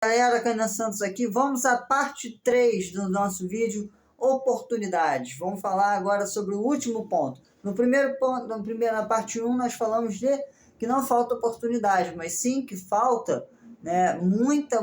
Galera, Kainan Santos aqui, vamos à parte 3 do nosso vídeo, oportunidades. Vamos falar agora sobre o último ponto. No primeiro ponto, na parte 1, nós falamos de que não falta oportunidade, mas sim que falta, né, muita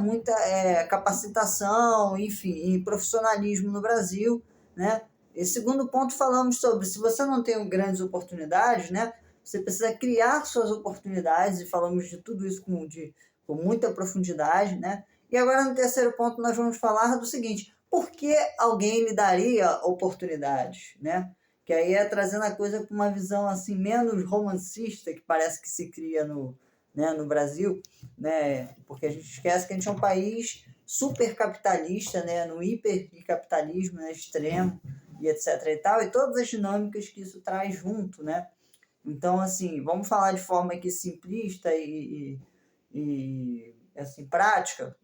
capacitação, enfim, e profissionalismo no Brasil, né? E segundo ponto, falamos sobre se você não tem grandes oportunidades, né, você precisa criar suas oportunidades, e falamos de tudo isso com muita profundidade, né? E agora, no terceiro ponto, nós vamos falar do seguinte: por que alguém lhe daria oportunidades, né? Que aí é trazendo a coisa para uma visão assim menos romancista que parece que se cria no Brasil, né? Porque a gente esquece que a gente é um país super capitalista, né? No hipercapitalismo, né? Extremo e etc e tal, e todas as dinâmicas que isso traz junto, né? Então, assim, vamos falar de forma aqui simplista e assim, prática,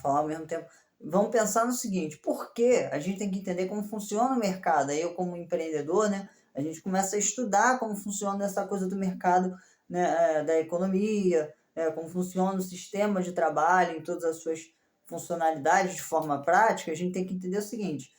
falar ao mesmo tempo. Vamos pensar no seguinte: por que a gente tem que entender como funciona o mercado? Aí eu, como empreendedor, né, a gente começa a estudar como funciona essa coisa do mercado, né, da economia, como funciona o sistema de trabalho em todas as suas funcionalidades de forma prática. A gente tem que entender o seguinte: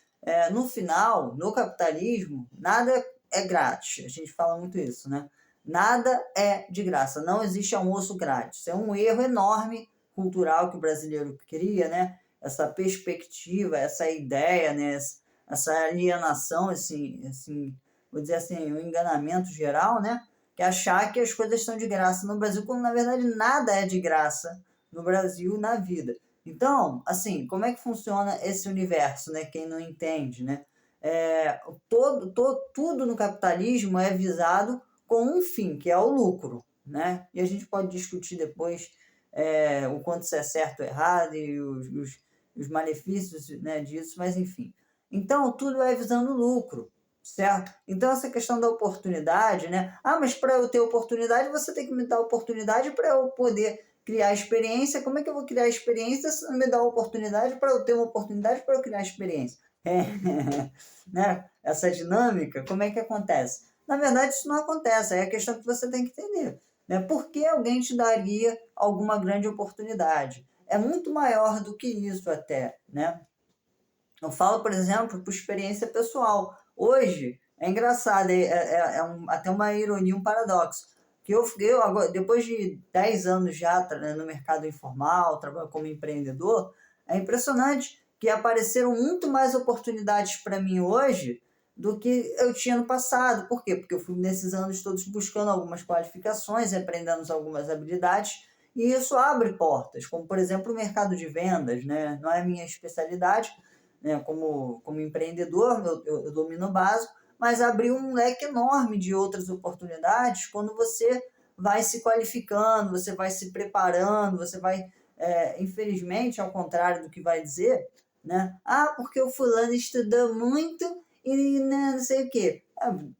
no final, no capitalismo, nada é grátis. A gente fala muito isso, né? Nada é de graça, não existe almoço grátis. Isso é um erro enorme cultural que o brasileiro cria, né? Essa perspectiva, essa ideia, né? Essa alienação, vou dizer assim, um enganamento geral, né? Que é achar que as coisas estão de graça no Brasil, quando na verdade nada é de graça no Brasil, na vida. Então, assim, como é que funciona esse universo, né? Quem não entende, né? Tudo no capitalismo é visado com um fim, que é o lucro, né? E a gente pode discutir depois o quanto isso é certo ou errado e os malefícios, né, disso, mas enfim. Então, tudo é visando lucro, certo? Então, essa questão da oportunidade, né? Mas para eu ter oportunidade, você tem que me dar oportunidade para eu poder criar experiência. Como é que eu vou criar experiência se não me dá oportunidade para eu ter uma oportunidade para eu criar experiência? Né? Essa dinâmica, como é que acontece? Na verdade, isso não acontece, é a questão que você tem que entender. Né? Por que alguém te daria alguma grande oportunidade? É muito maior do que isso até, né? Eu falo, por exemplo, por experiência pessoal. Hoje, é engraçado, até uma ironia, um paradoxo, que eu agora, depois de 10 anos já no mercado informal, trabalhando como empreendedor, é impressionante que apareceram muito mais oportunidades para mim hoje do que eu tinha no passado. Por quê? Porque eu fui nesses anos todos buscando algumas qualificações, aprendendo algumas habilidades, e isso abre portas, como por exemplo o mercado de vendas, né? Não é a minha especialidade, né? Como empreendedor, eu domino o básico, mas abriu um leque enorme de outras oportunidades quando você vai se qualificando, você vai se preparando, você vai, infelizmente, ao contrário do que vai dizer, né? Porque o fulano estudou muito e né, não sei o quê.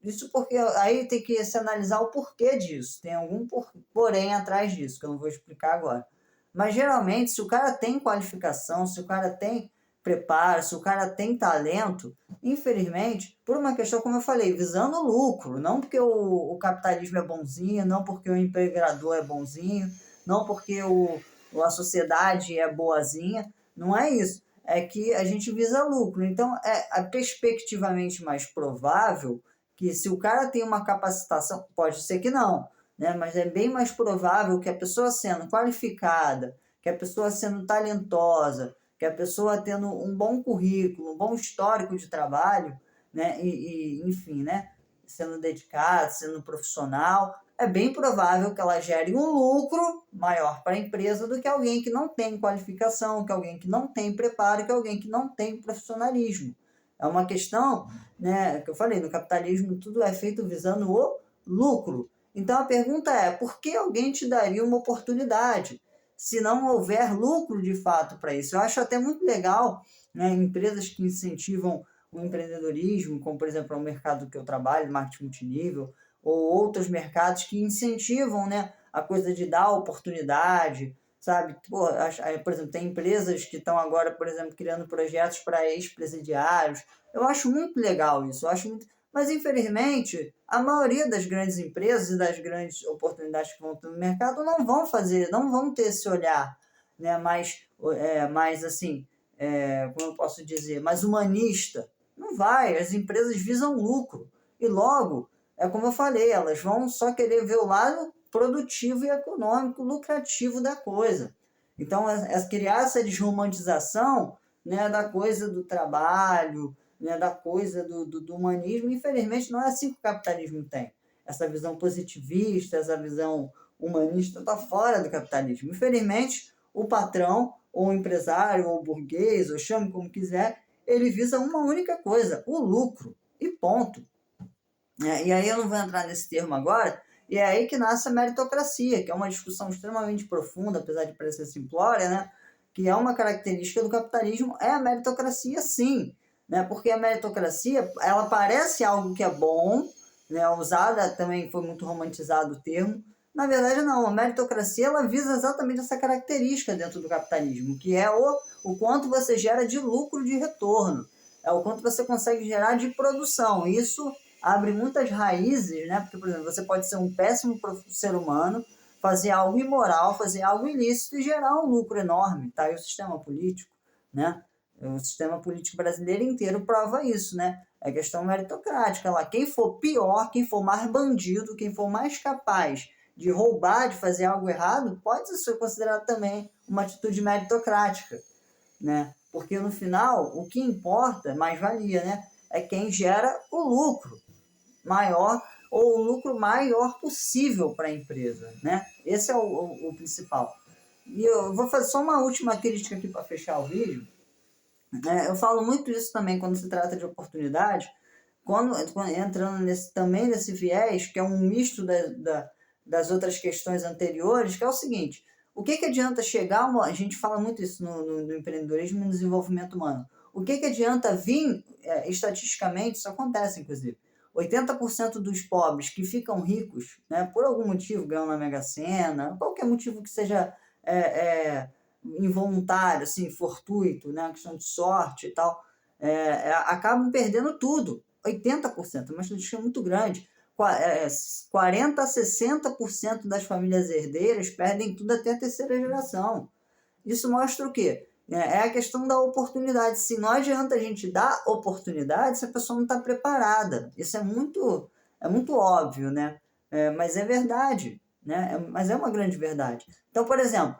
Isso porque aí tem que se analisar o porquê disso. Tem algum porém atrás disso, que eu não vou explicar agora. Mas geralmente, se o cara tem qualificação, se o cara tem preparo, se o cara tem talento, infelizmente, por uma questão, como eu falei, visando lucro, não porque o capitalismo é bonzinho, não porque o empregador é bonzinho, não porque a sociedade é boazinha, não é isso. É que a gente visa lucro. Então, é perspectivamente mais provável que se o cara tem uma capacitação, pode ser que não, né? Mas é bem mais provável que a pessoa sendo qualificada, que a pessoa sendo talentosa, que a pessoa tendo um bom currículo, um bom histórico de trabalho, né? Enfim, né? Sendo dedicada, sendo profissional, é bem provável que ela gere um lucro maior para a empresa do que alguém que não tem qualificação, que alguém que não tem preparo, que alguém que não tem profissionalismo. É uma questão, né, que eu falei, no capitalismo tudo é feito visando o lucro. Então a pergunta é, por que alguém te daria uma oportunidade se não houver lucro de fato para isso? Eu acho até muito legal, né, empresas que incentivam o empreendedorismo, como por exemplo o mercado que eu trabalho, marketing multinível, ou outros mercados que incentivam, né, a coisa de dar oportunidade, sabe? Por exemplo, tem empresas que estão agora, por exemplo, criando projetos para ex-presidiários. Eu acho muito legal isso, eu acho muito. Mas, infelizmente, a maioria das grandes empresas e das grandes oportunidades que vão ter no mercado não vão ter esse olhar né, mais assim, como eu posso dizer, mais humanista. Não vai, as empresas visam lucro. E logo, é como eu falei, elas vão só querer ver o lado produtivo e econômico, lucrativo da coisa. Então, criar essa desromantização, né, da coisa do trabalho, né, da coisa do humanismo, infelizmente não é assim que o capitalismo tem. Essa visão positivista, essa visão humanista está fora do capitalismo. Infelizmente, o patrão, ou o empresário, ou o burguês, ou chame como quiser, ele visa uma única coisa, o lucro, e ponto. E aí eu não vou entrar nesse termo agora, e é aí que nasce a meritocracia, que é uma discussão extremamente profunda, apesar de parecer simplória, né? Que é uma característica do capitalismo, é a meritocracia, sim, né? Porque a meritocracia, ela parece algo que é bom, né? Usada também, foi muito romantizado o termo. Na verdade, não, a meritocracia, ela visa exatamente essa característica dentro do capitalismo, que é o quanto você gera de lucro, de retorno, é o quanto você consegue gerar de produção. Isso abre muitas raízes, né? Porque, por exemplo, você pode ser um péssimo ser humano, fazer algo imoral, fazer algo ilícito e gerar um lucro enorme, tá? E o sistema político, né? O sistema político brasileiro inteiro prova isso, né? É questão meritocrática lá. Quem for pior, quem for mais bandido, quem for mais capaz de roubar, de fazer algo errado, pode ser considerado também uma atitude meritocrática, né? Porque no final, o que importa, mais valia, né? É quem gera o lucro maior ou o lucro maior possível para a empresa, né? Esse é o principal. E eu vou fazer só uma última crítica aqui para fechar o vídeo. Eu falo muito isso também quando se trata de oportunidade, quando entrando também nesse viés, que é um misto das outras questões anteriores, que é o seguinte: o que adianta chegar, a gente fala muito isso no empreendedorismo e no desenvolvimento humano, o que adianta vir, estatisticamente, isso acontece inclusive, 80% dos pobres que ficam ricos, né, por algum motivo, ganham na Mega Sena, qualquer motivo que seja involuntário, assim, fortuito, né, questão de sorte e tal, acabam perdendo tudo. 80%, uma estatística muito grande. 40% a 60% das famílias herdeiras perdem tudo até a terceira geração. Isso mostra o quê? É a questão da oportunidade. Se não adianta a gente dar oportunidade se a pessoa não está preparada. Isso é muito óbvio, né? Mas é verdade, né? Mas é uma grande verdade. Então, por exemplo,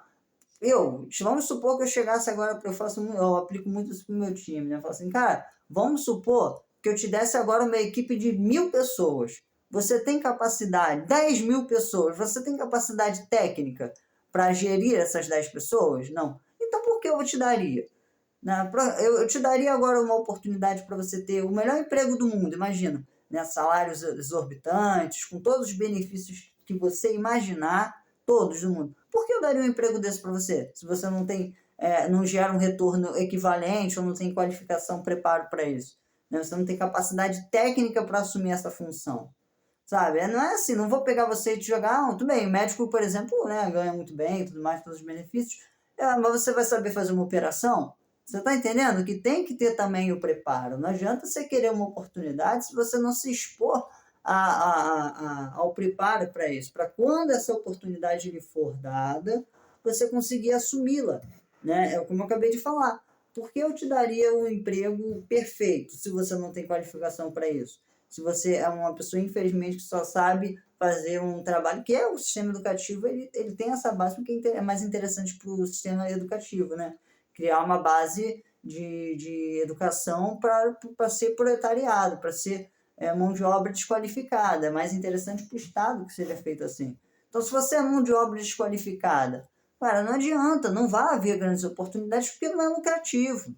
vamos supor que eu chegasse agora, eu aplico muito isso pro meu time, né? Eu falo assim, cara, vamos supor que eu te desse agora uma equipe de 1.000 pessoas. Você tem capacidade, 10.000 pessoas, você tem capacidade técnica para gerir essas 10 pessoas? Não. Então por que eu te daria? Eu te daria agora uma oportunidade para você ter o melhor emprego do mundo, imagina, né? Salários exorbitantes, com todos os benefícios que você imaginar, todos do mundo. Por que eu daria um emprego desse para você? Se você não tem, não gera um retorno equivalente ou não tem qualificação, preparo para isso, né? Você não tem capacidade técnica para assumir essa função, sabe? Não é assim, não vou pegar você e te jogar, tudo bem, o médico, por exemplo, né, ganha muito bem, tudo mais, todos os benefícios, mas você vai saber fazer uma operação? Você está entendendo que tem que ter também o preparo. Não adianta você querer uma oportunidade se você não se expor ao preparo para isso. Para quando essa oportunidade lhe for dada, você conseguir assumi-la. Né? É como eu acabei de falar. Por que eu te daria um emprego perfeito se você não tem qualificação para isso? Se você é uma pessoa, infelizmente, que só sabe fazer um trabalho, que é o sistema educativo, ele tem essa base, porque é mais interessante para o sistema educativo, né? Criar uma base de educação para ser proletariado, para ser mão de obra desqualificada. É mais interessante para o Estado que seja feito assim. Então, se você é mão de obra desqualificada, cara, não adianta, não vai haver grandes oportunidades porque não é lucrativo.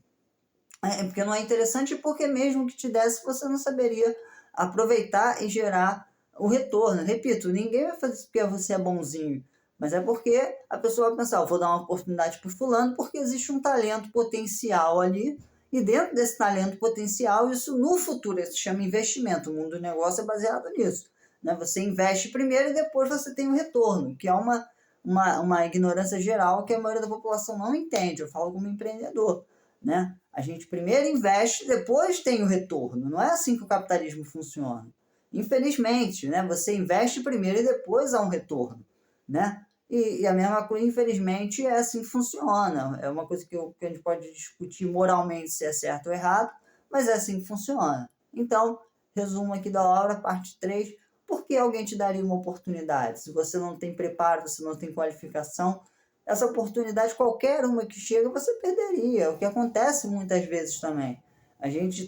Porque não é interessante e porque mesmo que te desse, você não saberia aproveitar e gerar o retorno. Repito, ninguém vai fazer isso porque você é bonzinho, mas é porque a pessoa vai pensar, vou dar uma oportunidade para o fulano porque existe um talento potencial ali, e dentro desse talento potencial, isso no futuro, isso se chama investimento, o mundo do negócio é baseado nisso. Né? Você investe primeiro e depois você tem o retorno, que é uma ignorância geral que a maioria da população não entende, eu falo como empreendedor. Né? A gente primeiro investe, depois tem o retorno. Não é assim que o capitalismo funciona. Infelizmente, né? Você investe primeiro e depois há um retorno. Né? E a mesma coisa, infelizmente, é assim que funciona. É uma coisa que a gente pode discutir moralmente se é certo ou errado, mas é assim que funciona. Então, resumo aqui da obra, parte 3. Por que alguém te daria uma oportunidade? Se você não tem preparo, se não tem qualificação, essa oportunidade, qualquer uma que chega, você perderia. O que acontece muitas vezes também.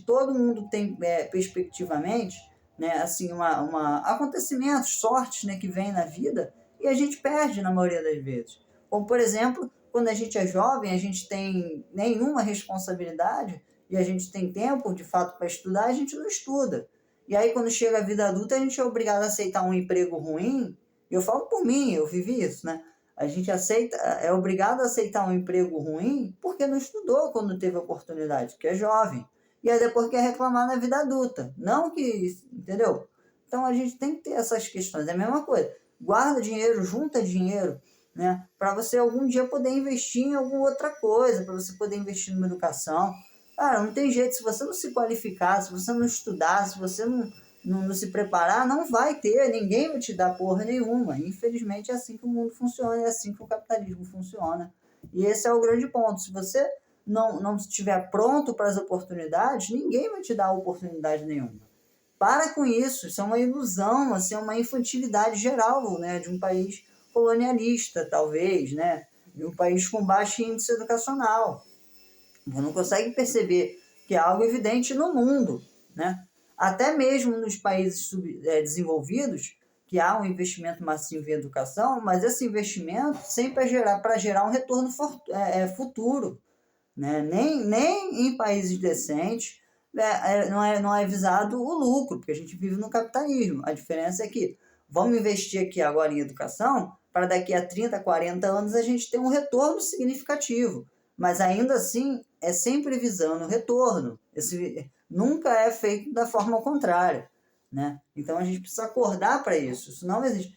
Todo mundo tem perspectivamente, né, assim, acontecimentos, sortes, né, que vêm na vida, e a gente perde na maioria das vezes. Como, por exemplo, quando a gente é jovem, a gente tem nenhuma responsabilidade e a gente tem tempo, de fato, para estudar, a gente não estuda. E aí, quando chega a vida adulta, a gente é obrigado a aceitar um emprego ruim. Eu falo por mim, eu vivi isso, né? A gente é obrigado a aceitar um emprego ruim porque não estudou quando teve oportunidade, que é jovem. E aí depois quer reclamar na vida adulta. Não que, entendeu? Então a gente tem que ter essas questões. É a mesma coisa. Guarda dinheiro, junta dinheiro, né? Para você algum dia poder investir em alguma outra coisa, para você poder investir numa educação. Cara, não tem jeito. Se você não se qualificar, se você não estudar, se você não se preparar, não vai ter. Ninguém vai te dar porra nenhuma. Infelizmente é assim que o mundo funciona, é assim que o capitalismo funciona. E esse é o grande ponto. Se você não estiver pronto para as oportunidades, ninguém vai te dar oportunidade nenhuma. Para com isso é uma ilusão, assim, é uma infantilidade geral, né, de um país colonialista, talvez, né, de um país com baixo índice educacional. Você não consegue perceber que é algo evidente no mundo, né? Até mesmo nos países desenvolvidos, que há um investimento massivo em educação, mas esse investimento sempre é para gerar um retorno futuro, né? Nem em países decentes não é visado o lucro, porque a gente vive no capitalismo. A diferença é que vamos investir aqui agora em educação para daqui a 30, 40 anos a gente ter um retorno significativo. Mas ainda assim é sempre visando o retorno. Nunca é feito da forma contrária, né? Então a gente precisa acordar para isso. Isso não existe.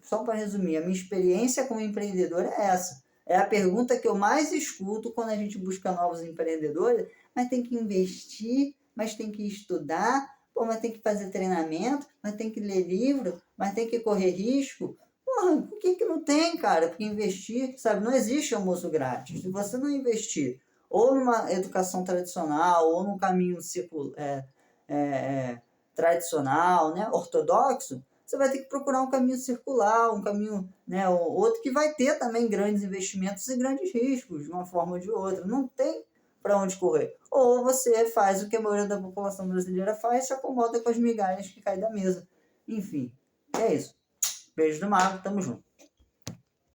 Só para resumir, a minha experiência como empreendedor é essa. É a pergunta que eu mais escuto quando a gente busca novos empreendedores, mas tem que investir, mas tem que estudar, pô, mas tem que fazer treinamento, mas tem que ler livro, mas tem que correr risco. Porra, por que não tem, cara? Porque investir, sabe, não existe almoço grátis. Se você não investir ou numa educação tradicional, ou num caminho tradicional, né, ortodoxo, você vai ter que procurar um caminho circular, um caminho, né, outro que vai ter também grandes investimentos e grandes riscos, de uma forma ou de outra. Não tem para onde correr. Ou você faz o que a maioria da população brasileira faz, se acomoda com as migalhas que caem da mesa. Enfim, é isso. Beijo do Mago, tamo junto.